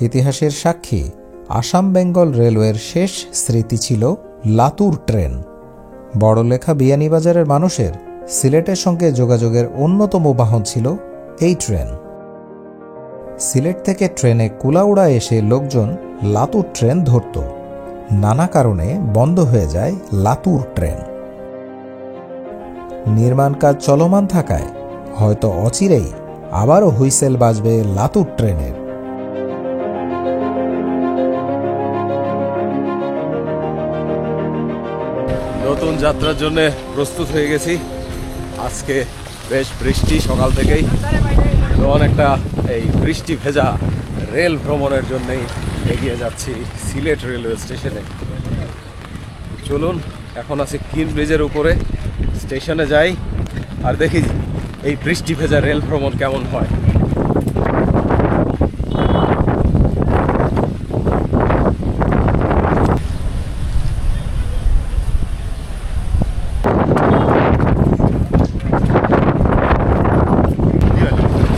ইতিহাসের সাক্ষী আসাম বেঙ্গল রেলওয়ের শেষ স্মৃতি ছিল লাতুর ট্রেন। বড়লেখা বিয়ানীবাজারের মানুষের সিলেটের সঙ্গে যোগাযোগের অন্যতম বাহন ছিল এই ট্রেন। সিলেট থেকে ট্রেনে কুলাউড়া এসে লোকজন লাতুর ট্রেন ধরত। নানা কারণে বন্ধ হয়ে যায় লাতুর ট্রেন। নির্মাণ কাজ চলমান থাকায় হয়তো অচিরেই আবারও হুইসেল বাজবে লাতুর ট্রেনের। নতুন যাত্রার জন্য প্রস্তুত হয়ে গেছি। আজকে বেশ বৃষ্টি সকাল থেকেই, অনেকটা এই বৃষ্টি ভেজা রেল ভ্রমণের জন্যই এগিয়ে যাচ্ছি সিলেট রেলওয়ে স্টেশনে। চলুন, এখন আছি কিন ব্রিজের উপরে, স্টেশনে যাই আর দেখি এই বৃষ্টি ভেজা রেল ভ্রমণ কেমন হয়।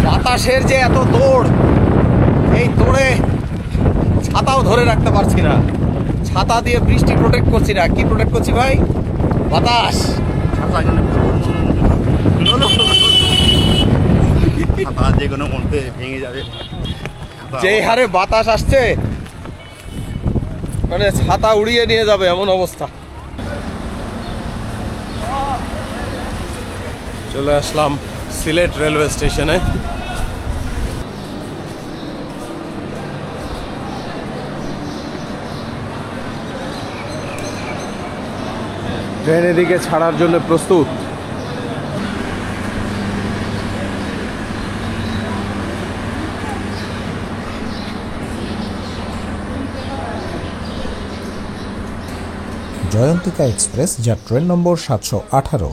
বাতাসের যে এত দৌড়, এই দৌড়ে ছাতাও ধরে রাখতে পারছি না। ছাতা দিয়ে বৃষ্টি প্রোটেক্ট করছি না, কি প্রোটেক্ট করছি ভাই? বাতাস। যে হারে বাতাস আসছে, মানে ছাতা উড়িয়ে নিয়ে যাবে এমন অবস্থা। চলে আসলাম সিলেট রেলওয়ে স্টেশনে। ট্রেন এদিকে ছাড়ার জন্য প্রস্তুত। জয়ন্তিকা এক্সপ্রেস, যা ট্রেন নম্বর 718,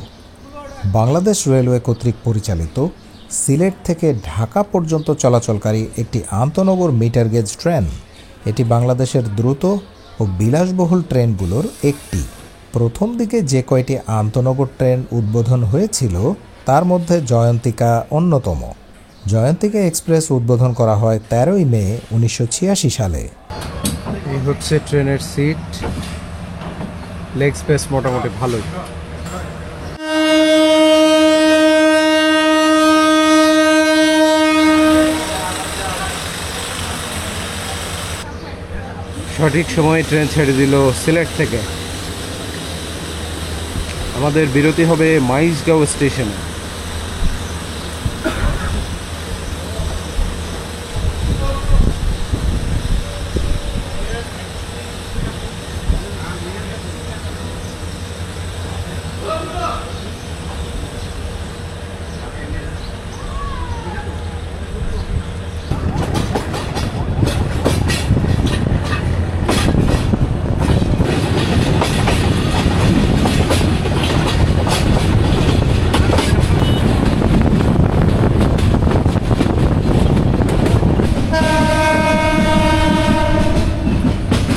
বাংলাদেশ রেলওয়ে কর্তৃক পরিচালিত সিলেট থেকে ঢাকা পর্যন্ত চলাচলকারী একটি আন্তনগর মিটার গেজ ট্রেন। এটি বাংলাদেশের দ্রুত ও বিলাসবহুল ট্রেনগুলোর একটি। প্রথম দিকে যে কয়টি আন্তনগর ট্রেন উদ্বোধন হয়েছিল তার মধ্যে জয়ন্তিকা অন্যতম। জয়ন্তিকা এক্সপ্রেস উদ্বোধন করা হয় 13ই মে 1986 সালে। এই হচ্ছে ট্রেনের সিট, লেগ স্পেস মোটামুটি ভালোই। সঠিক সময়ে ট্রেন ছেড়ে দিল সিলেট থেকে। আমাদের বিরতি হবে মাইজগাঁও স্টেশনে।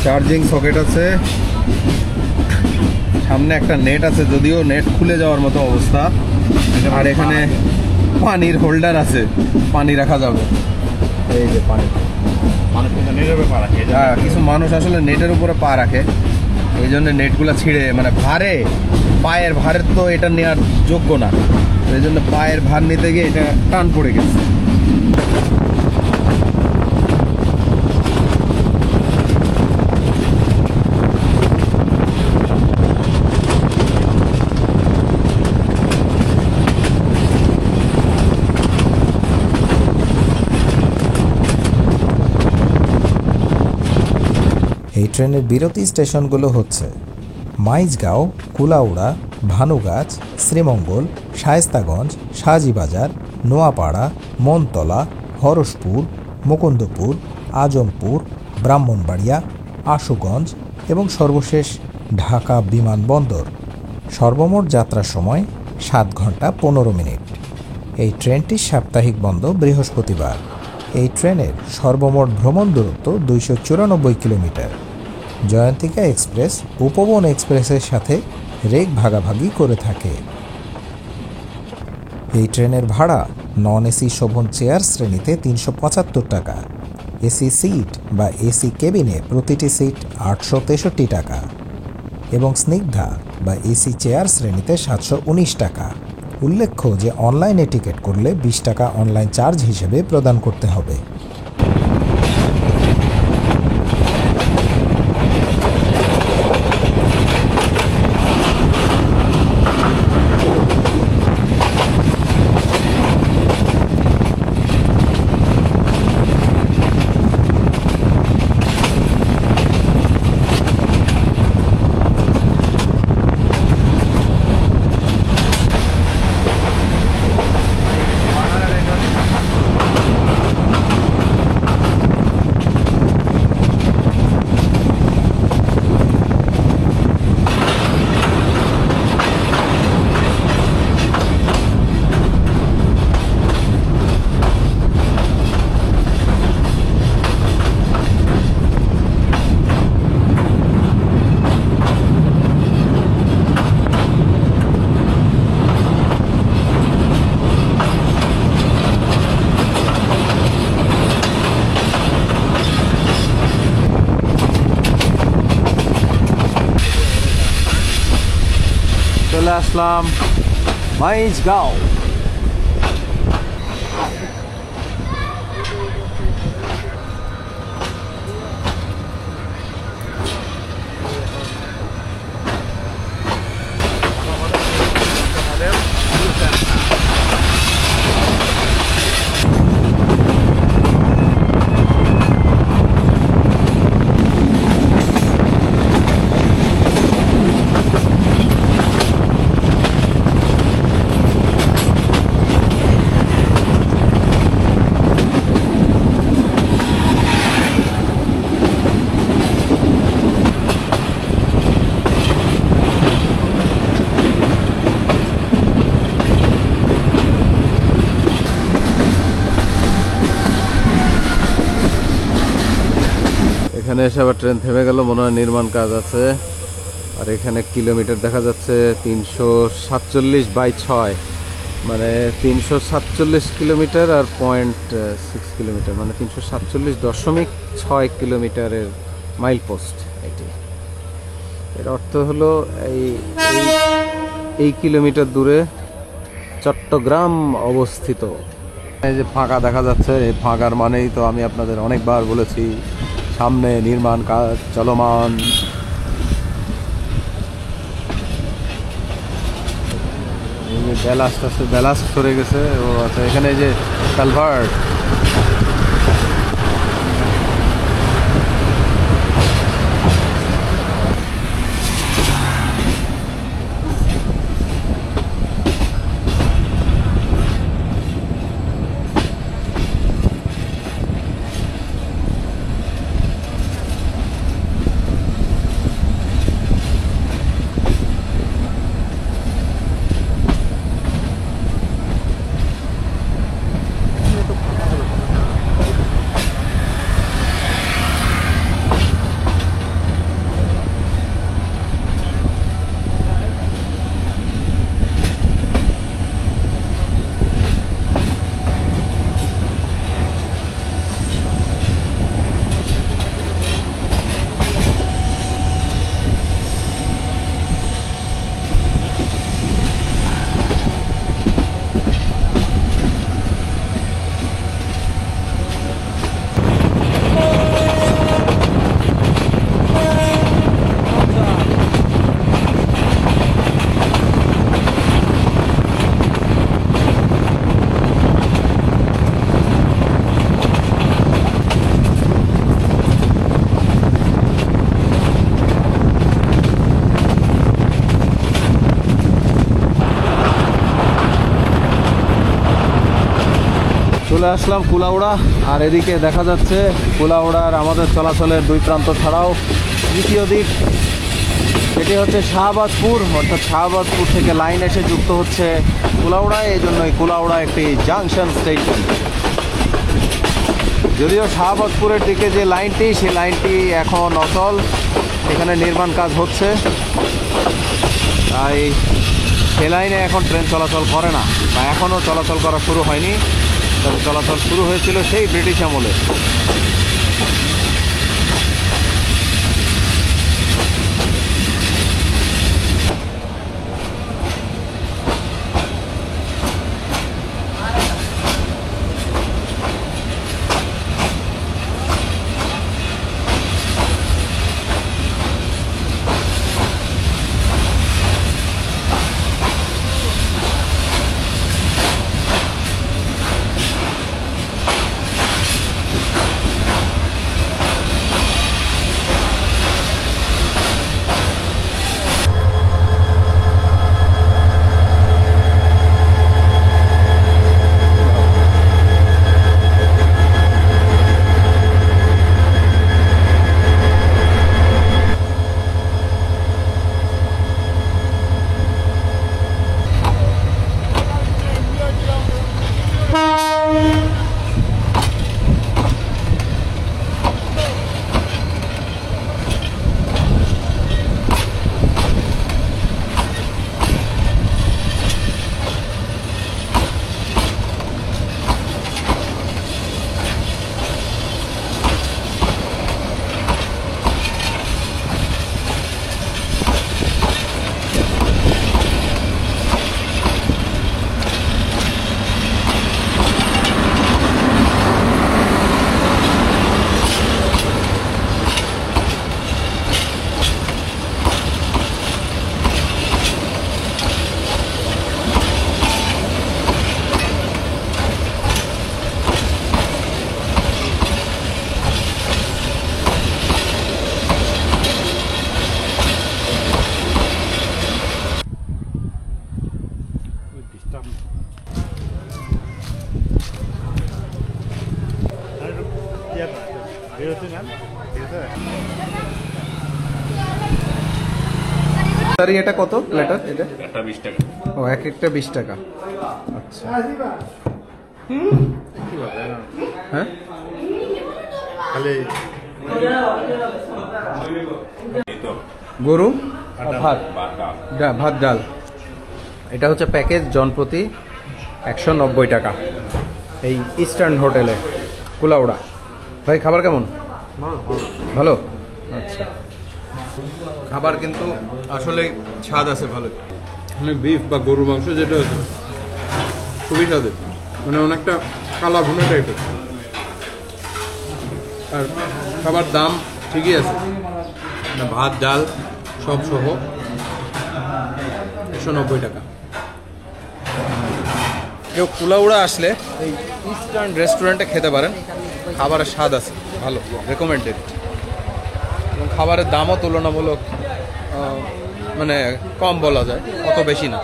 চার্জিং সকেট আছে, সামনে একটা নেট আছে, যদিও নেট খুলে যাওয়ার মতো অবস্থা। আর এখানে পানির হোল্ডার আছে, পানি রাখা যাবে। এই যে পানি, হ্যাঁ, কিছু মানুষ আসলে নেটের উপরে পা রাখে, এই জন্য নেটগুলো ছিঁড়ে, মানে ভারে, পায়ের ভারের তো এটা নেওয়ার যোগ্য না, এই জন্য পায়ের ভার নিতে গিয়ে এটা টান পড়ে গেছে। এই ট্রেনের বিরতি স্টেশনগুলো হচ্ছে মাইজগাঁও, কুলাউড়া, ভানুগাছ, শ্রীমঙ্গল, শায়েস্তাগঞ্জ, শাহজিবাজার, নোয়াপাড়া, মনতলা, হরসপুর, মুকুন্দপুর, আজমপুর, ব্রাহ্মণবাড়িয়া, আশুগঞ্জ এবং সর্বশেষ ঢাকা বিমানবন্দর। সর্বমোট যাত্রার সময় 7 ঘন্টা 15 মিনিট। এই ট্রেনটির সাপ্তাহিক বন্ধ বৃহস্পতিবার। এই ট্রেনের সর্বমোট ভ্রমণ দূরত্ব 294 কিলোমিটার। জয়ন্তিকা এক্সপ্রেস উপবন এক্সপ্রেসের সাথে রেক ভাগাভাগি করে থাকে। এই ট্রেনের ভাড়া নন এসি শোভন চেয়ার শ্রেণীতে 375 টাকা, এসি সিট বা এসি কেবিনে প্রতিটি সিট 863 টাকা এবং স্নিগ্ধা বা এসি চেয়ার শ্রেণীতে 719 টাকা। উল্লেখ্য যে অনলাইনে টিকিট করলে 20 টাকা অনলাইন চার্জ হিসেবে প্রদান করতে হবে। চলে আসলাম মাইজগাঁও। এখানে এসে আবার ট্রেন থেমে গেল, মনে হয় নির্মাণ কাজ আছে। আর এখানে কিলোমিটার দেখা যাচ্ছে 347/6, মানে 347 কিলোমিটার আর 0.6 কিলোমিটার, মানে 347.6 কিলোমিটারের মাইল পোস্ট এটি। এর অর্থ হলো এই কিলোমিটার দূরে চট্টগ্রাম অবস্থিত। এই যে ফাঁকা দেখা যাচ্ছে, এই ফাঁকার মানেই তো আমি আপনাদের অনেকবার বলেছি সামনে নির্মাণ কাজ চলমান। এই যে ব্যালাস্ট আছে, ব্যালাস্ট সরে গেছে। ও আচ্ছা, এখানে এই যে কালভার্ট, চলে আসলাম কুলাউড়া। আর এদিকে দেখা যাচ্ছে কুলাউড়ার আমাদের চলাচলের দুই প্রান্ত ছাড়াও দ্বিতীয় দিক, এটি হচ্ছে শাহবাজপুর, অর্থাৎ শাহবাজপুর থেকে লাইন এসে যুক্ত হচ্ছে কুলাউড়ায়। এই জন্যই কুলাউড়া একটি জাংশন স্টেশন। যদিও শাহবাজপুরের দিকে যে লাইনটি, সেই লাইনটি এখন অচল, এখানে নির্মাণ কাজ হচ্ছে, তাই সে লাইনে এখন ট্রেন চলাচল করে না, বা এখনও চলাচল করা শুরু হয়নি। তবে চলাচল শুরু হয়েছিল সেই ব্রিটিশ আমলে। স্যার এটা কত প্লেটার? এটা একটা 20 টাকা। ও এক একটা 20 টাকা। আচ্ছা হ্যাঁ খালি গরু ভাত বাটা ভাত ডাল। এটা হচ্ছে প্যাকেজ জনপ্রতি 190 টাকা এই ইস্টার্ন হোটেলে কুলাউড়া। ভাই খাবার কেমন? ভালো। আচ্ছা খাবার কিন্তু আসলে স্বাদ আছে ভালো। মানে বিফ বা গরুর মাংস যেটা আছে খুবই স্বাদের, মানে অনেকটা কালা ভুনা টাইপের। আর খাবার দাম ঠিকই আছে, মানে ভাত ডাল সব সহ 190 টাকা। কেউ কুলাউড়া আসলে এই ইস্টার্ন রেস্টুরেন্টে খেতে পারেন, খাবারের স্বাদ আছে ভালো, রেকমেন্ডেড। এবং খাবারের দামও তুলনামূলক মানে কম বলা যায়, অত বেশি না।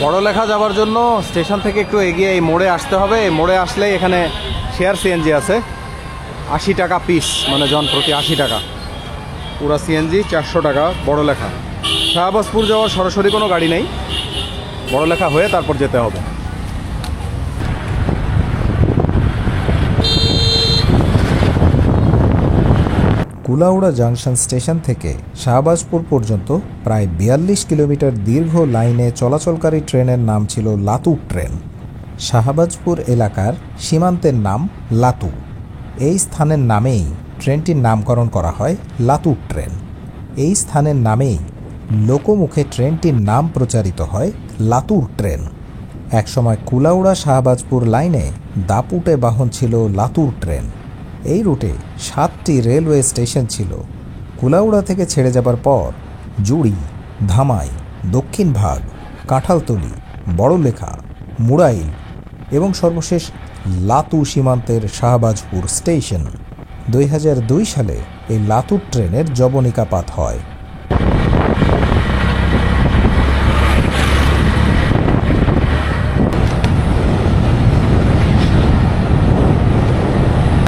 বড়লেখা যাওয়ার জন্য স্টেশন থেকে একটু এগিয়ে এই মোড়ে আসতে হবে। এই মোড়ে আসলেই এখানে শেয়ার সিএনজি আছে, 80 টাকা পিস, মানে জন প্রতি 80 টাকা। পুরা সিএনজি 400 টাকা বড়লেখা। শাহবাজপুর যাওয়ার সরাসরি কোনো গাড়ি নেই, বড়লেখা হয়ে তারপর যেতে হবে। কুলাউড়া জাংশন স্টেশন থেকে শাহবাজপুর পর্যন্ত প্রায় 42 কিলোমিটার দীর্ঘ লাইনে চলাচলকারী ট্রেনের নাম ছিল লাতুর ট্রেন। শাহবাজপুর এলাকার সীমান্তের নাম লাতু। এই স্থানের নামেই ট্রেনটির নামকরণ করা হয় লাতুর ট্রেন। এই স্থানের নামেই লোকমুখে ট্রেনটির নাম প্রচারিত হয় লাতুর ট্রেন। একসময় কুলাউড়া শাহবাজপুর লাইনে দাপুটে বাহন ছিল লাতুর ট্রেন। এই রুটে 7টি রেলওয়ে স্টেশন ছিল। কুলাউড়া থেকে ছেড়ে যাবার পর জুড়ি, ধামাই, দক্ষিণ ভাগ, কাঁঠালতলি, বড়লেখা, মুড়াইল এবং সর্বশেষ লাতু সীমান্তের শাহবাজপুর স্টেশন। 2002 সালে এই লাতুর ট্রেনের জবনিকাপাত হয়।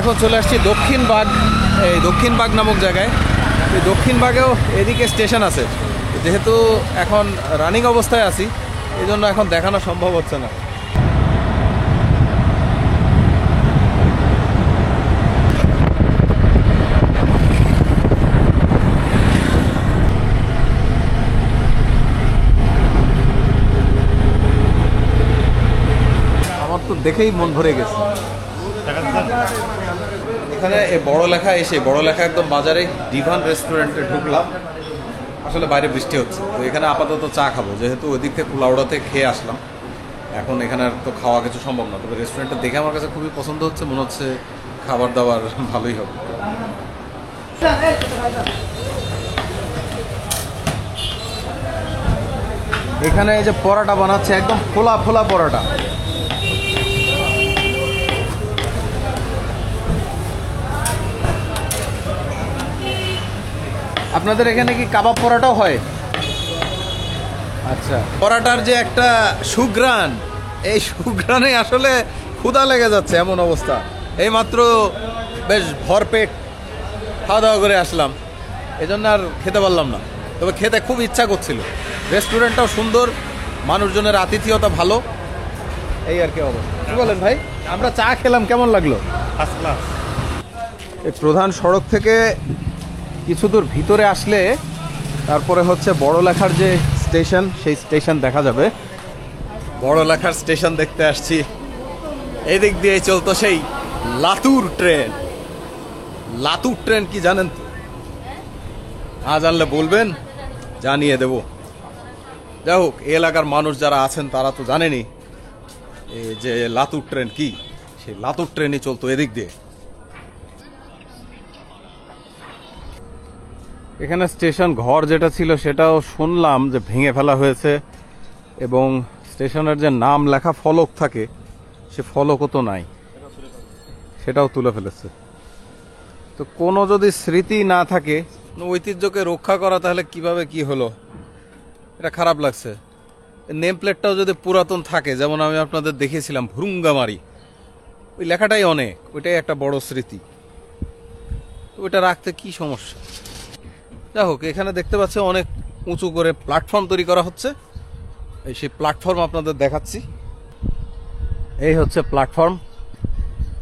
এখন চলে আসছি দক্ষিণবাগ, এই দক্ষিণবাগ নামক জায়গায়। এই দক্ষিণবাগেও এদিকে স্টেশন আছে, যেহেতু এখন রানিং অবস্থায় আছি এই জন্য এখন দেখানো সম্ভব হচ্ছে না। আমার তো দেখেই মন ভরে গেছে। এখানে এই বড়লেখা এসে, বড়লেখা একদম বাজারে ডিভান রেস্টুরেন্টে ঢুকলাম। আসলে বাইরে বৃষ্টি হচ্ছে, তো এখানে আপাতত চা খাবো, যেহেতু ওইদিক থেকে কুলাউড়াতে খেয়ে আসলাম। এখন এখানে আর তো খাওয়া কিছু সম্ভব না, তবে রেস্টুরেন্টটা দেখে আমার কাছে খুবই পছন্দ হচ্ছে, মনে হচ্ছে খাবার দাবার ভালোই হবে। এখানে এই যে পরোটা বানাচ্ছে, একদম ফোলা ফোলা পরোটা। আপনাদের এখানে কি কাবাব পরোটাও হয়? আচ্ছা, পরোটার যে একটা সুঘ্রাণ, এই সুঘ্রাণে আসলে ক্ষুধা লেগে যাচ্ছে এমন অবস্থা। এই মাত্র বেশ ভরপেট খাওয়া দাওয়া করে আসলাম, এই জন্য আর খেতে পারলাম না। তবে খেতে খুব ইচ্ছা করছিল। রেস্টুরেন্টটাও সুন্দর, মানুষজনের আতিথেয়তা ভালো, এই আর কি অবস্থা। কি বলেন ভাই? আমরা চা খেলাম, কেমন লাগলো? First class. এই প্রধান সড়ক থেকে কিছু দূর ভিতরে আসলে তারপরে হচ্ছে বড়লেখার যে স্টেশন, সেই স্টেশন দেখা যাবে। বড়লেখার স্টেশন দেখতে আসছি। এই দিক দিয়ে চলতো সেই লাতুর ট্রেন। লাতুর ট্রেন কি জানেন তো? না জানলে বলবেন, জানিয়ে দেব। যাই হোক, এই এলাকার মানুষ যারা আছেন তারা তো জানেনই এই যে লাতুর ট্রেন কি। সেই লাতুর ট্রেনই চলতো এদিক দিয়ে। এখানে স্টেশন ঘর যেটা ছিল সেটাও শুনলাম যে ভেঙে ফেলা হয়েছে, এবং স্টেশনের যে নাম লেখা ফলক থাকে সে ফলকও তো নাই, সেটাও তুলে ফেলেছে। তো কোনো যদি স্মৃতি না থাকে, ঐতিহ্যকে রক্ষা করা, তাহলে কিভাবে কি হলো, এটা খারাপ লাগছে। নেম প্লেটটাও যদি পুরাতন থাকে, যেমন আমি আপনাদের দেখিয়েছিলাম ভুরুঙ্গামারি, ওই লেখাটাই অনেক, ওইটাই একটা বড় স্মৃতি। ওইটা রাখতে কি সমস্যা? যাই হোক, এখানে দেখতে পাচ্ছি অনেক উঁচু করে প্ল্যাটফর্ম তৈরি করা হচ্ছে। এই সেই প্ল্যাটফর্ম আপনাদের দেখাচ্ছি। এই হচ্ছে প্ল্যাটফর্ম,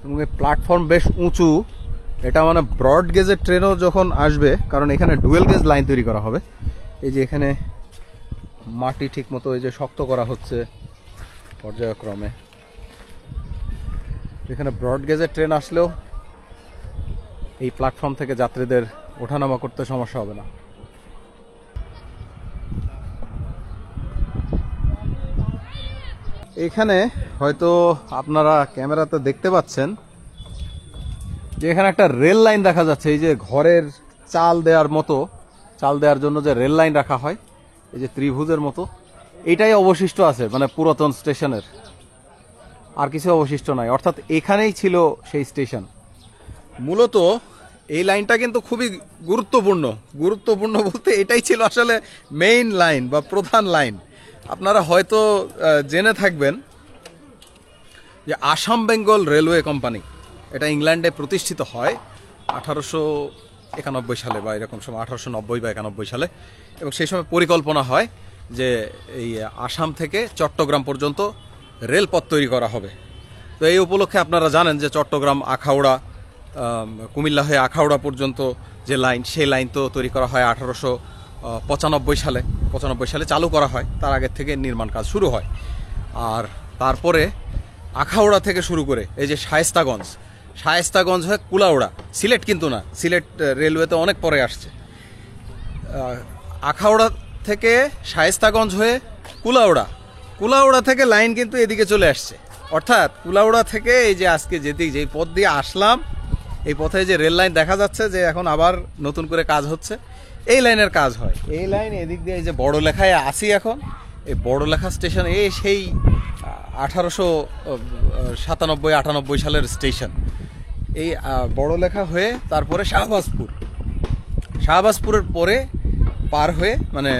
এবং এই প্ল্যাটফর্ম বেশ উঁচু। এটা মানে ব্রড গেজের ট্রেনও যখন আসবে, কারণ এখানে ডুয়েল গেজ লাইন তৈরি করা হবে। এই যে এখানে মাটি ঠিক মতো এই যে শক্ত করা হচ্ছে পর্যায়ক্রমে। এখানে ব্রড গেজের ট্রেন আসলেও এই প্ল্যাটফর্ম থেকে যাত্রীদের ওঠানামা করতে সমস্যা হবে না। এখানে হয়তো আপনারা ক্যামেরাতে দেখতে পাচ্ছেন যে এখানে একটা রেল লাইন দেখা যাচ্ছে। এই যে ঘরের চাল দেওয়ার মতো, চাল দেওয়ার জন্য যে রেল লাইন রাখা হয়, এই যে ত্রিভুজের মতো, এটাই অবশিষ্ট আছে মানে পুরাতন স্টেশনের, আর কিছু অবশিষ্ট নাই। অর্থাৎ এখানেই ছিল সেই স্টেশন। মূলত এই লাইনটা কিন্তু খুবই গুরুত্বপূর্ণ। গুরুত্বপূর্ণ বলতে এটাই ছিল আসলে মেইন লাইন বা প্রধান লাইন। আপনারা হয়তো জেনে থাকবেন যে আসাম বেঙ্গল রেলওয়ে কোম্পানি, এটা ইংল্যান্ডে প্রতিষ্ঠিত হয় 1891 সালে বা এরকম সময়, 1890 বা 91 সালে। এবং সেই সময় পরিকল্পনা হয় যে এই আসাম থেকে চট্টগ্রাম পর্যন্ত রেলপথ তৈরি করা হবে। তো এই উপলক্ষে আপনারা জানেন যে চট্টগ্রাম আখাউড়া, কুমিল্লা হয়ে আখাউড়া পর্যন্ত যে লাইন, সেই লাইন তো তৈরি করা হয় 1895 সালে। 95 সালে চালু করা হয়, তার আগের থেকে নির্মাণ কাজ শুরু হয়। আর তারপরে আখাউড়া থেকে শুরু করে এই যে শায়েস্তাগঞ্জ হয়ে কুলাউড়া, সিলেট কিন্তু না, সিলেট রেলওয়েতে অনেক পরে আসছে। আখাউড়া থেকে শায়েস্তাগঞ্জ হয়ে কুলাউড়া থেকে লাইন কিন্তু এদিকে চলে আসছে। অর্থাৎ কুলাউড়া থেকে এই যে আজকে যেই পথ দিয়ে আসলাম, এই পথে যে রেল লাইন দেখা যাচ্ছে যে এখন আবার নতুন করে কাজ হচ্ছে, এই লাইনের কাজ হয়। এই লাইন এদিক দিয়ে এই যে বড়লেখায় আসি এখন, এই বড়লেখা স্টেশন, এই সেই 1897-98 সালের স্টেশন। এই বড়লেখা হয়ে তারপরে শাহবাজপুরের পরে পার হয়ে, মানে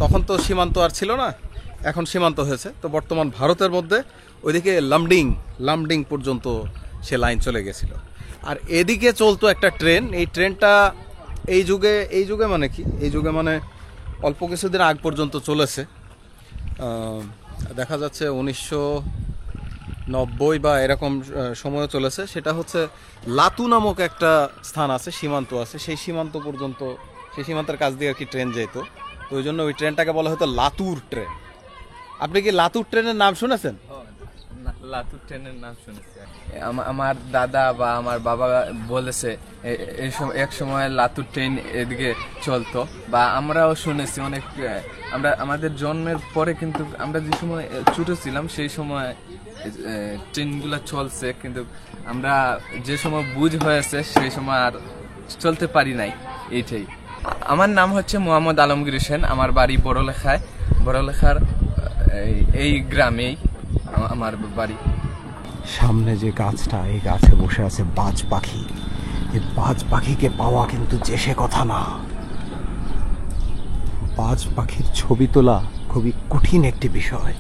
তখন তো সীমান্ত আর ছিল না, এখন সীমান্ত হয়েছে। তো বর্তমান ভারতের মধ্যে ওইদিকে লামডিং পর্যন্ত সে লাইন চলে গেছিল। আর এদিকে চলতো একটা ট্রেন। এই ট্রেনটা এই যুগে মানে কি, এই যুগে মানে অল্প কিছুদিন আগ পর্যন্ত চলেছে। দেখা যাচ্ছে 1990 বা এরকম সময় চলেছে। সেটা হচ্ছে লাতু নামক একটা স্থান আছে, সীমান্ত আছে, সেই সীমান্ত পর্যন্ত, সেই সীমান্তের কাছ দিয়ে আর কি ট্রেন যেত। তো ওই জন্য ওই ট্রেনটাকে বলা হতো লাতুর ট্রেন। আপনি কি লাতুর ট্রেনের নাম শুনেছেন? লাতুর ট্রেনের নাম শুনেছি। আমার দাদা বা আমার বাবা বলেছে এক সময় লাতুর ট্রেন এদিকে চলতো, বা আমরাও শুনেছি অনেক। আমাদের জন্মের পরে কিন্তু আমরা যে সময় ছোট ছিলাম সেই সময় ট্রেনগুলো চলছে, কিন্তু আমরা যে সময় বুঝ হয়েছে সেই সময় আর চলতে পারি নাই। এইটাই। আমার নাম হচ্ছে মোহাম্মদ আলমগীর হোসেন, আমার বাড়ি বড়লেখার এই গ্রামেই আমার বাড়ি। সামনে যে গাছটা, এই গাছে বসে আছে বাজ পাখি। এই বাজ পাখিকে পাওয়া কিন্তু যে সে কথা না। বাজ পাখির ছবি তোলা খুবই কঠিন একটি বিষয়।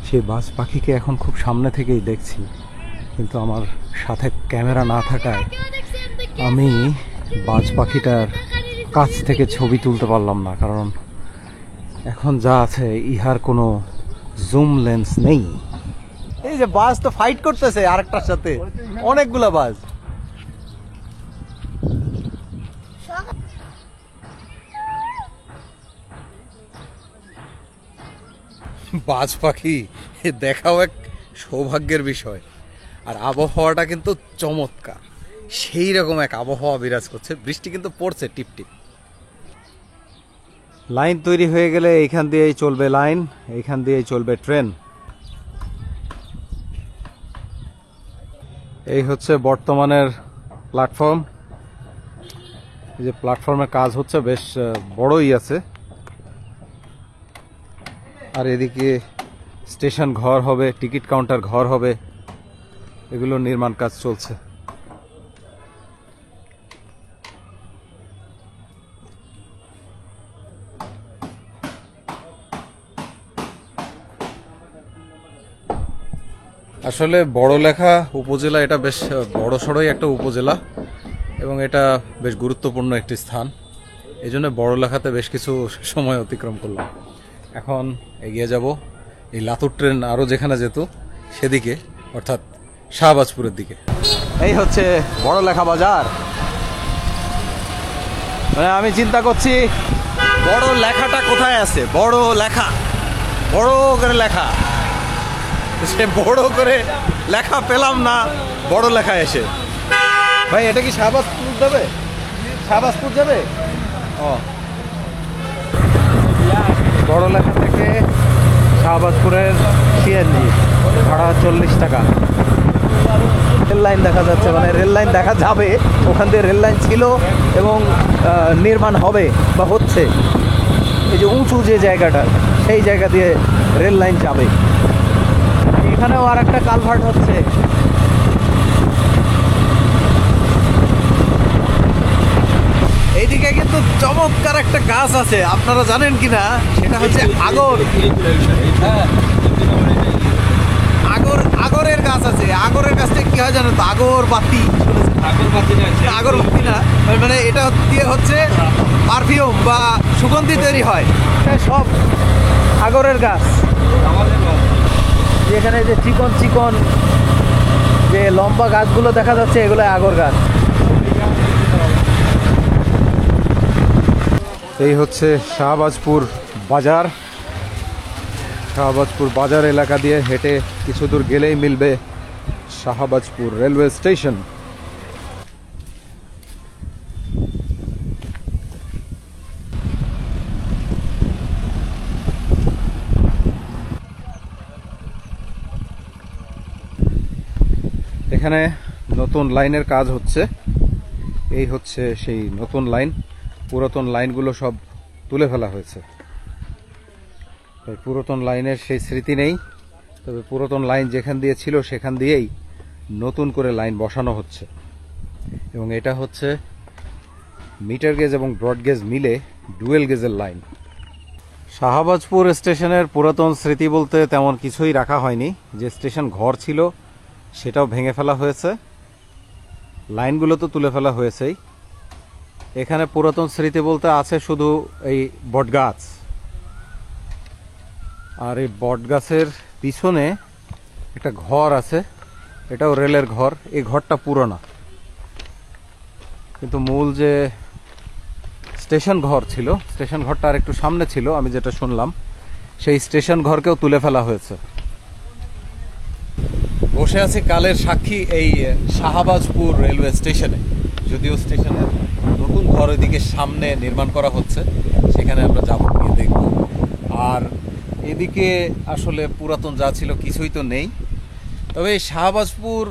সেই বাজ পাখিকে এখন খুব সামনে থেকেই দেখছি, কিন্তু আমার সাথে ক্যামেরা না থাকায় আমি বাজ পাখিটার কাছ থেকে ছবি তুলতে পারলাম না, কারণ এখন যা আছে ইহার কোনো জুম লেন্স নেই। এই যে বাজ তো ফাইট করতেছে আরেকটার সাথে, অনেকগুলা বাজ। বাজ পাখি দেখাও এক সৌভাগ্যের বিষয়। আর আবহাওয়াটা কিন্তু চমৎকার, সেই রকম এক আবহাওয়া বিরাজ করছে। বৃষ্টি কিন্তু পড়ছে টিপটিপ। লাইন তৈরি হয়ে গেলে এইখান দিয়েই চলবে লাইন, এইখান দিয়েই চলবে ট্রেন। এই হচ্ছে বর্তমানের প্ল্যাটফর্ম। এই যে প্ল্যাটফর্মের কাজ হচ্ছে, বেশ বড়ই আছে। আর এদিকে স্টেশন ঘর হবে, টিকিট কাউন্টার ঘর হবে, এগুলো নির্মাণ কাজ চলছে। আসলে বড়লেখা উপজেলা, এটা বেশ বড়সড়ই একটা উপজেলা। এবং এটা বেশ গুরুত্বপূর্ণ একটি স্থান। এই জন্য বড়লেখাতে বেশ কিছু সময় অতিক্রম করলাম। এখন এগিয়ে যাব এই লাতুর ট্রেন আরও যেখানে যেত সেদিকে, অর্থাৎ শাহবাজপুরের দিকে। এই হচ্ছে বড়লেখা বাজার। মানে আমি চিন্তা করছি বড় লেখাটা কোথায় আছে, বড় লেখা, বড় করে লেখা, সে বড় করে লেখা পেলাম না বড় লেখা এসে। ভাই এটা কি শাহবাজপুর যাবে? শাহবাজপুর যাবে? ও, বড় লেখা থেকে শাহবাজপুরের সিএনজি ভাড়া 40 টাকা। রেল লাইন দেখা যাচ্ছে, মানে রেল লাইন দেখা যাবে, ওখান দিয়ে রেল লাইন ছিল এবং নির্মাণ হবে বা হচ্ছে। এই যে উঁচু যে জায়গাটা, সেই জায়গা দিয়ে রেল লাইন যাবে। এখানেও আর একটা কালভার্ট হচ্ছে। এইদিকে কিন্তু চমৎকার একটা গাছ আছে, আপনারা জানেন কিনা, সেটা হচ্ছে আগর। হ্যাঁ, আগরের গাছ আছে। আগরের গাছ থেকে কি হয় জানো তো? আগরবাতি। আগরবাতি না, মানে এটা দিয়ে হচ্ছে পারফিউম বা সুগন্ধি তৈরি হয়। সব আগরের গাছ। যেখানে যে চিকন চিকন যে লম্বা গাছগুলো দেখা যাচ্ছে, এগুলো আগর গাছ। এই হচ্ছে শাহবাজপুর বাজার। শাহবাজপুর বাজার এলাকা দিয়ে হেঁটে কিছু দূর গেলেই মিলবে শাহবাজপুর রেলওয়ে স্টেশন। এখানে নতুন লাইনের কাজ হচ্ছে। এই হচ্ছে সেই নতুন লাইন। পুরাতন লাইনগুলো সব তুলে ফেলা হয়েছে। পুরাতন লাইনের সেই স্মৃতি নেই, তবে পুরাতন লাইন যেখান দিয়ে ছিল সেখান দিয়েই নতুন করে লাইন বসানো হচ্ছে। এবং এটা হচ্ছে মিটার গেজ এবং ব্রড গেজ মিলে ডুয়েল গেজের লাইন। শাহবাজপুর স্টেশনের পুরাতন স্মৃতি বলতে তেমন কিছুই রাখা হয়নি। যে স্টেশন ঘর ছিল সেটাও ভেঙে ফেলা হয়েছে, লাইনগুলো তো তুলে ফেলা হয়েছেই। এখানে পুরাতন স্মৃতি বলতে আছে শুধু এই বটগাছ। আর এই বটগাছের পিছনে একটা ঘর আছে, এটাও রেলের ঘর। এই ঘরটা পুরোনো, কিন্তু মূল যে স্টেশন ঘর ছিল, স্টেশন ঘরটা আর একটু সামনে ছিল আমি যেটা শুনলাম, সেই স্টেশন ঘরকেও তুলে ফেলা হয়েছে। বসে আছি কালের সাক্ষী এই শাহবাজপুর রেলওয়ে স্টেশনে। যদিও স্টেশনের নতুন ঘর ওইদিকে সামনে নির্মাণ করা হচ্ছে, সেখানে আমরা যাব, গিয়ে দেখব। আর এদিকে আসলে পুরাতন যা ছিল কিছুই তো নেই। তবে এই শাহবাজপুর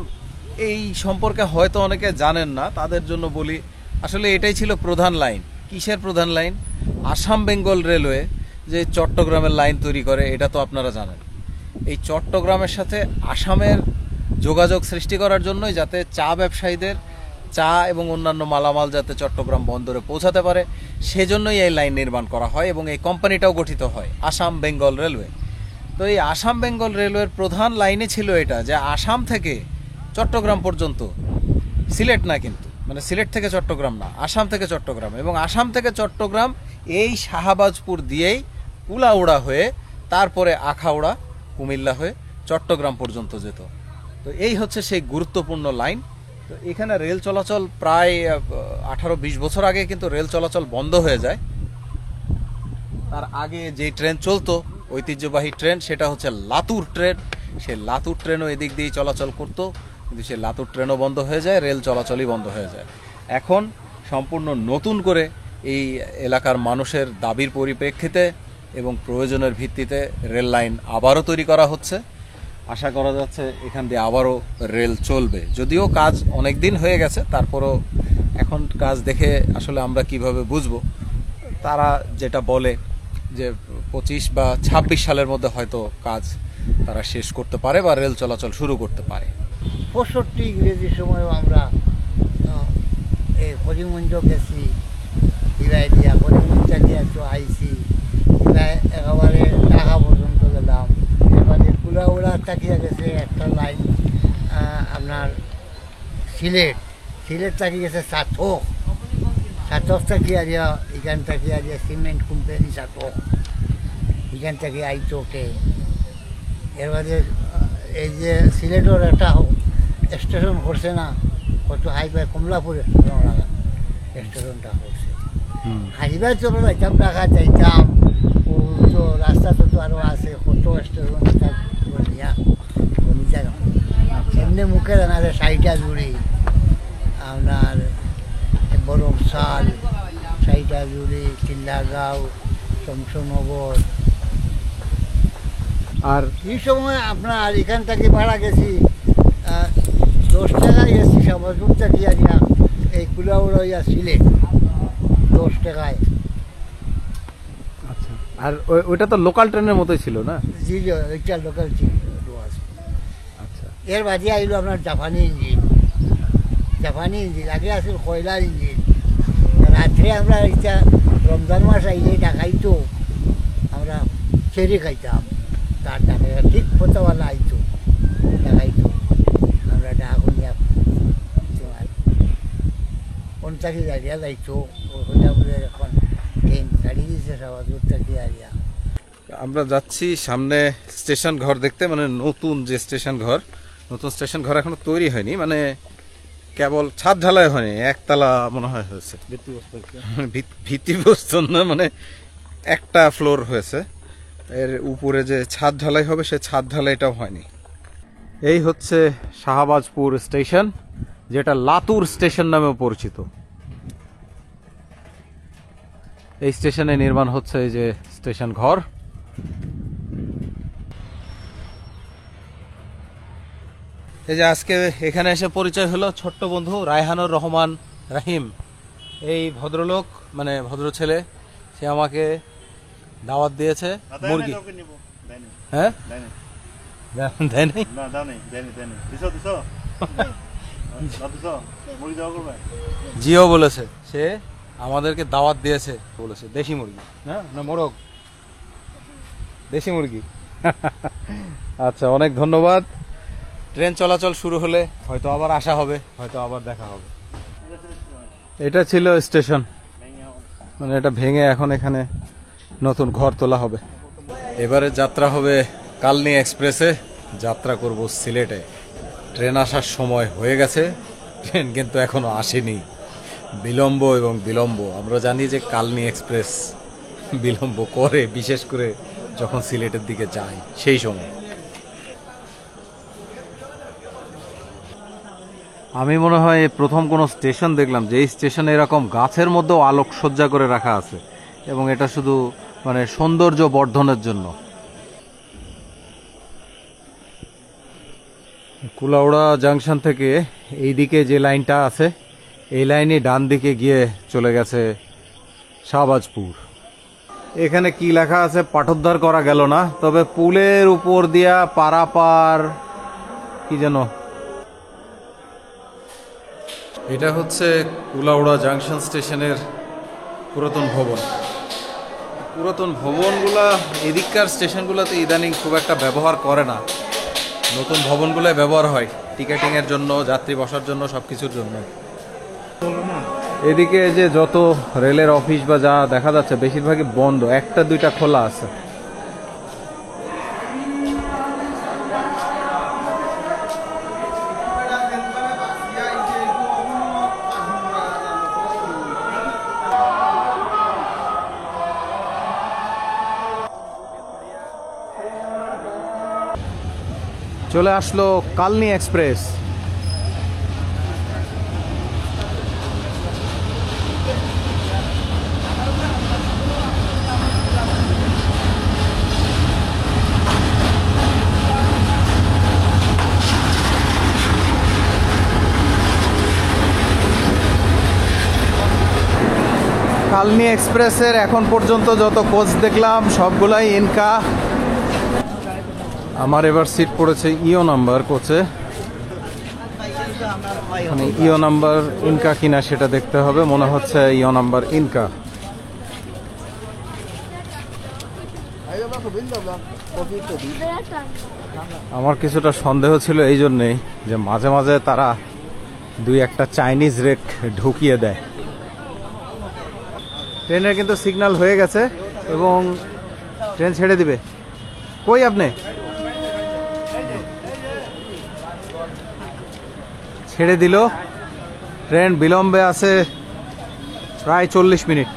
এই সম্পর্কে হয়তো অনেকে জানেন না, তাদের জন্য বলি। আসলে এটাই ছিল প্রধান লাইন। কিসের প্রধান লাইন? আসাম বেঙ্গল রেলওয়ে যে চট্টগ্রামের লাইন তৈরি করে, এটা তো আপনারা জানেন। এই চট্টগ্রামের সাথে আসামের যোগাযোগ সৃষ্টি করার জন্যই, যাতে চা ব্যবসায়ীদের চা এবং অন্যান্য মালামাল যাতে চট্টগ্রাম বন্দরে পৌঁছাতে পারে, সেজন্যই এই লাইন নির্মাণ করা হয় এবং এই কোম্পানিটাও গঠিত হয়, আসাম বেঙ্গল রেলওয়ে। তো এই আসাম বেঙ্গল রেলওয়ের প্রধান লাইনে ছিল এটা, যে আসাম থেকে চট্টগ্রাম পর্যন্ত, সিলেট না কিন্তু, মানে সিলেট থেকে চট্টগ্রাম না, আসাম থেকে চট্টগ্রাম, এবং আসাম থেকে চট্টগ্রাম এই শাহবাজপুর দিয়েই কুলাউড়া হয়ে তারপরে আখাউড়া, কুমিল্লা হয়ে চট্টগ্রাম পর্যন্ত যেত। তো এই হচ্ছে সেই গুরুত্বপূর্ণ লাইন। তো এখানে রেল চলাচল প্রায় 18-20 বছর আগে কিন্তু রেল চলাচল বন্ধ হয়ে যায়। তার আগে যে ট্রেন চলতো, ঐতিহ্যবাহী ট্রেন, সেটা হচ্ছে লাতুর ট্রেন। সেই লাতুর ট্রেনও এদিক দিয়েই চলাচল করতো, কিন্তু সেই লাতুর ট্রেনও বন্ধ হয়ে যায়, রেল চলাচলই বন্ধ হয়ে যায়। এখন সম্পূর্ণ নতুন করে এই এলাকার মানুষের দাবির পরিপ্রেক্ষিতে এবং প্রয়োজনের ভিত্তিতে রেল লাইন আবারও তৈরি করা হচ্ছে। আশা করা যাচ্ছে এখান দিয়ে আবারও রেল চলবে। যদিও কাজ অনেক দিন হয়ে গেছে, তারপরও এখন কাজ দেখে আসলে আমরা কিভাবে বুঝবো। তারা যেটা বলে যে 25 বা 26 সালের মধ্যে হয়তো কাজ তারা শেষ করতে পারে বা রেল চলাচল শুরু করতে পারে। 65 ইংরেজির সময়ও আমরা এই করিমগঞ্জ গেছি, ইরাই দিয়া করিমগঞ্জ দিয়া তো আইসি, ইরাই একেবারে ঢাকা পর্যন্ত গেলাম। এবারে কুলাউড়া তাকিয়া গেছে একটা লাইন আপনার সিলেট, সিলেট থাকি গেছে সাতক থাকি আর এখান থেকে আর সিমেন্ট কোম্পানি সাতক এখান থেকে আইতো কে এর বাদে এই যে সিলেটের একটা স্টেশন করছে না কত হাইফাই কমলাপুর স্টেশন লাগান স্টেশনটা করছে হাইফাই চলে যাইতাম ঢাকা যাইতাম ও তো রাস্তা তো আরও আছে কত স্টেশন এমনি মুখে জানালে সাইটা জুড়ি আপনার বরমশাল সাইটা জুড়ি চিল্লাগাঁও শমশনগর। আর এই সময় আপনার এখান থেকে ভাড়া গেছি 10 টাকায় গেছি সবাজপুর থেকে আনিয়া এই কুলাউড়া সিলেট 10 টাকায়। আচ্ছা, আর ওইটা তো লোকাল ট্রেনের মতোই ছিল না? জি জি ওইটা লোকাল ছিল। আচ্ছা, এর বাদে আইলো আপনার জাপানি ইঞ্জিন আগে আসল কয়লার ইঞ্জিন। রাত্রে আমরা এটা রমজান মাস আইলে ডাকাইতো আমরা চেরি খাইতাম তার ডাকাই ঠিক ফোটাওয়ালা আইতো ডাকাইতো আমরা ডাকুনিয়া তোমার পঞ্চাশি দাঁড়িয়া যাইতো ওটা বলে এখন ট্রেন গাড়ি দিয়েছে সবাই থাকি আরিয়া। আমরা যাচ্ছি সামনে স্টেশন ঘর দেখতে, মানে নতুন যে স্টেশন ঘর, নতুন স্টেশন ঘর এখনো তৈরি হয়নি, মানে কেবল ছাদ ঢালাই হয়নি, একতলা মনে হয় হয়েছে, ভিত্তিপ্রস্তর না, মানে একটা ফ্লোর হয়েছে। এর উপরে যে ছাদ ঢালাই হবে সে ছাদ ঢালাইটাও হয়নি। এই হচ্ছে শাহবাজপুর স্টেশন, যেটা লাতুর স্টেশন নামেও পরিচিত। এই স্টেশনে নির্মাণ হচ্ছে এই যে স্টেশন ঘর। এই যে আজকে এখানে এসে পরিচয় হলো ছোট্ট বন্ধু রায়হানুর রহমান রাহিম। এই ভদ্রলোক মানে ভদ্র ছেলে, সে আমাকে দাওয়াত দিয়েছে মুরগি। হ্যাঁ দেয় নাই? জিও বলেছে সে আমাদেরকে দাওয়াত দিয়েছে, বলেছে দেশি মুরগি। হ্যাঁ না মোরগ, দেশি মুরগি। আচ্ছা, অনেক ধন্যবাদ। ট্রেন চলাচল শুরু হলে হয়তো আবার আসা হবে, হয়তো আবার দেখা হবে। এটা ছিল স্টেশন, মানে এটা ভেঙে এখন এখানে নতুন ঘর তোলা হবে। এবারে যাত্রা হবে কালনী এক্সপ্রেসে, যাত্রা করব সিলেটে। ট্রেন আসার সময় হয়ে গেছে, ট্রেন কিন্তু এখনো আসেনি, বিলম্ব এবং বিলম্ব। আমরা জানি যে কালনী এক্সপ্রেস বিলম্ব করে, বিশেষ করে যখন সিলেটের দিকে যায় সেই সময়। আমি মনে হয় প্রথম কোনো স্টেশন দেখলাম যে এই স্টেশনে এরকম গাছের মধ্যেও আলোকসজ্জা করে রাখা আছে, এবং এটা শুধু মানে সৌন্দর্য বর্ধনের জন্য। কুলাউড়া জাংশন থেকে এইদিকে যে লাইনটা আছে, এই লাইনে ডান দিকে গিয়ে চলে গেছে শাহবাজপুর। এখানে কি লেখা আছে পাঠোদ্ধার করা গেল না, তবে পুলের উপর দিয়া পারাপার কি যেন। এটা হচ্ছে কুলাউড়া জাংশন স্টেশনের পুরাতন ভবন। পুরাতন ভবনগুলা এদিককার স্টেশনগুলোতে ইদানিং খুব একটা ব্যবহার করে না, নতুন ভবনগুলোয় ব্যবহার হয় টিকেটিংয়ের জন্য, যাত্রী বসার জন্য, সব কিছুর জন্য। এদিকে যে যত রেলের অফিস বা যা দেখা যাচ্ছে বেশিরভাগই বন্ধ, একটা দুইটা খোলা আছে। চলে আসলো কালনী এক্সপ্রেস। কালনী এক্সপ্রেসের এখন পর্যন্ত যত কোচ দেখলাম সবগুলাই ইনকা। আমার এবার সিট পড়েছে ইও নাম্বার কোচে, মানে ইও নাম্বার ইনকা কিনা সেটা দেখতে হবে, মনে হচ্ছে ইও নাম্বার ইনকা। আমার কিছুটা সন্দেহ ছিল এই জন্যেই যে মাঝে মাঝে তারা দুই একটা চাইনিজ রেক ঢুকিয়ে দেয়। ট্রেনের কিন্তু সিগন্যাল হয়ে গেছে এবং ট্রেন ছেড়ে দিবে। কই আপনি? ছেড়ে দিল। ট্রেন বিলম্বে আছে প্রায় 40 মিনিট।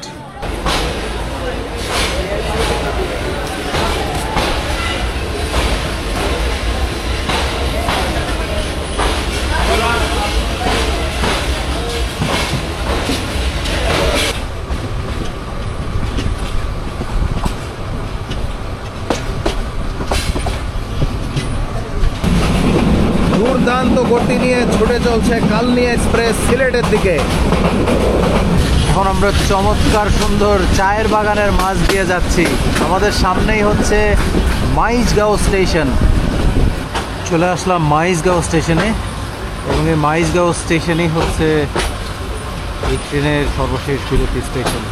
দুর্দান্ত গতি নিয়ে ছুটে চলছে কালনী এক্সপ্রেস সিলেটের দিকে। এখন আমরা চমৎকার সুন্দর চায়ের বাগানের মাঝ দিয়ে যাচ্ছি। আমাদের সামনেই হচ্ছে মাইজগাঁও স্টেশন। চলে আসলাম মাইজগাঁও স্টেশনে এবং এই মাইজগাঁও স্টেশনই হচ্ছে এই ট্রেনের সর্বশেষ বিরতি স্টেশন।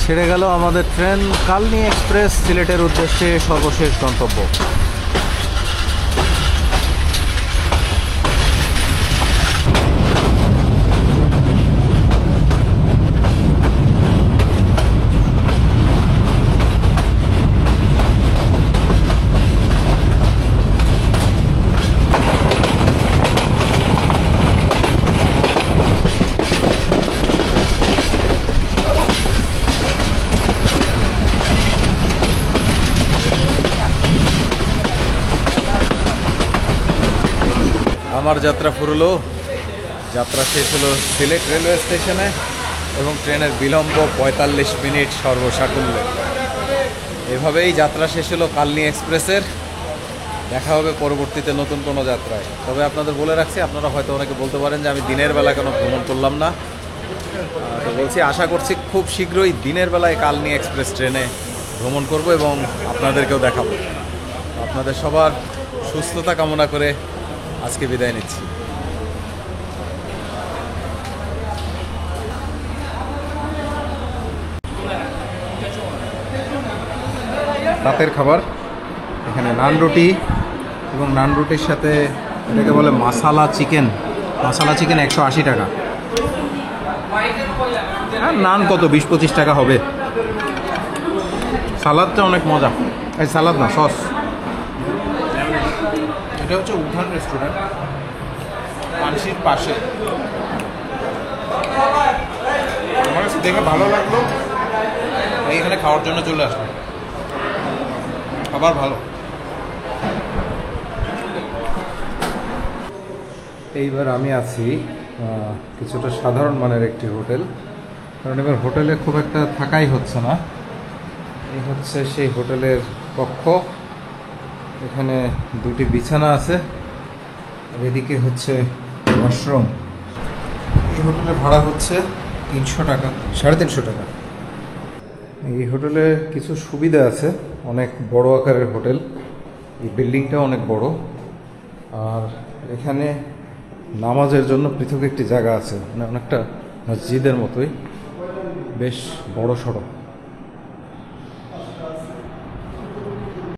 ছেড়ে গেল আমাদের ট্রেন কালনী এক্সপ্রেস সিলেটের উদ্দেশ্যে সর্বশেষ গন্তব্য। আমার যাত্রা ফুরলো। যাত্রা শেষ হলো সিলেট রেলওয়ে স্টেশনে এবং ট্রেনের বিলম্ব 45 মিনিট সর্বসাকুল্যে। এভাবেই যাত্রা শেষ হলো কালনী এক্সপ্রেসের। দেখা হবে পরবর্তীতে নতুন কোনো যাত্রায়। তবে আপনাদের বলে রাখছি, আপনারা হয়তো অনেকে বলতে পারেন যে আমি দিনের বেলা কেন ভ্রমণ করলাম না। তো বলছি, আশা করছি খুব শীঘ্রই দিনের বেলায় কালনী এক্সপ্রেস ট্রেনে ভ্রমণ করব এবং আপনাদেরকেও দেখাবো। আপনাদের সবার সুস্থতা কামনা করে আজকে বিদায় নিচ্ছি। রাতের খাবার এখানে নান রুটি এবং নান রুটির সাথে এটাকে বলে মাসালা চিকেন। মাসালা চিকেন 180 টাকা। আর নান কত 20-25 টাকা হবে। সালাদটা অনেক মজা। এই সালাদ না, সস। এটা হচ্ছে উঠান রেস্টুরেন্ট, পানশির পাশে। আমার কাছে দেখে ভালো লাগলো, এখানে খাওয়ার জন্য চলে আসলো। খাবার ভালো। এইবার আমি আছি কিছুটা সাধারণ মানের একটি হোটেল, কারণ এবার হোটেলে খুব একটা থাকাই হচ্ছে না। এই হচ্ছে সেই হোটেলের কক্ষ। এখানে দুটি বিছানা আছে আর এদিকে হচ্ছে ওয়াশরুম। এই হোটেলের ভাড়া হচ্ছে 300 টাকা, 350 টাকা। এই হোটেলে কিছু সুবিধা আছে, অনেক বড় আকারের হোটেল। এই বিল্ডিংটা অনেক বড় আর এখানে নামাজের জন্য পৃথক একটি জায়গা আছে, মানে অনেকটা মসজিদের মতোই, বেশ বড় সড়ো।